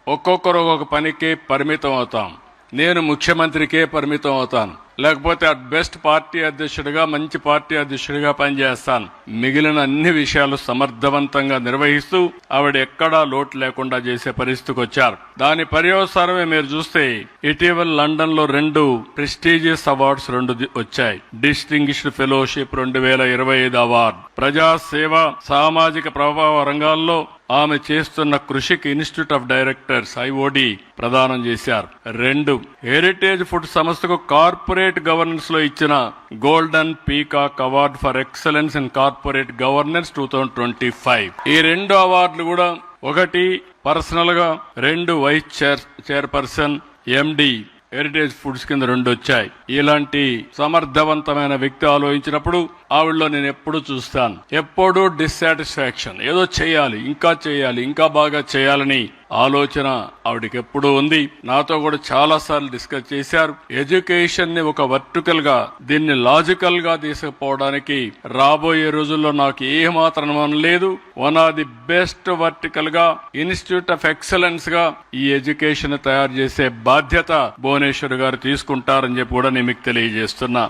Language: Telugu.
ఒక్కొక్కరు ఒక్కొక్క పనికి పరిమితం అవుతాం. నేను ముఖ్యమంత్రికే పరిమితం అవుతాను, లేకపోతే అట్ బెస్ట్ పార్టీ అధ్యక్షుడిగా మంచి పార్టీ అధ్యక్షుడిగా పనిచేస్తాను. మిగిలిన అన్ని విషయాలు సమర్థవంతంగా నిర్వహిస్తూ ఆవిడ ఎక్కడా లోటు లేకుండా చేసే పరిస్థితికి వచ్చారు. దాని పర్యవసానమే మీరు చూస్తే ఇటీవల లండన్ లో 2 ప్రెస్టీజియస్ అవార్డ్స్ వచ్చాయి. డిస్టింగ్విష్డ్ ఫెలోషిప్ 2025 అవార్డు, ప్రజాసేవ, సామాజిక ప్రభావ రంగాల్లో ఆమె చేస్తున్న కృషికి ఇన్స్టిట్యూట్ ఆఫ్ డైరెక్టర్స్ IOD ప్రదానం చేశారు. 2 హెరిటేజ్ ఫుడ్ సంస్థకు కార్పొరేట్ గవర్నెన్స్ లో ఇచ్చిన golden peacock award for excellence in corporate governance 2025. ఈ 2 అవార్డులు కూడా, ఒకటి పర్సనల్ గా, 2 vice chairperson MD Heritage Foods కింద 2 వచ్చాయి. ఇలాంటి సమర్థవంతమైన వ్యక్తి ఆలోచించినప్పుడు ఆవిడలో నేను ఎప్పుడు చూస్తాను, ఎప్పుడూ డిస్సాటిస్ఫాక్షన్, ఏదో చేయాలి, ఇంకా బాగా చేయాలని ఆలోచన ఆవిడకి ఎప్పుడూ ఉంది. నాతో కూడా చాలా సార్లు డిస్కస్ చేశారు. ఎడ్యుకేషన్ ని ఒక వర్టికల్ గా, దీన్ని లాజికల్ గా తీసుకుపోవడానికి రాబోయే రోజుల్లో నాకు ఏమాత్రం అనుమానం లేదు. One of the best vertical గా, ఇన్స్టిట్యూట్ ఆఫ్ ఎక్సలెన్స్ గా ఈ ఎడ్యుకేషన్ తయారు చేసే బాధ్యత భువనేశ్వర్ గారు తీసుకుంటారని చెప్పి కూడా నేను మీకు తెలియజేస్తున్నా.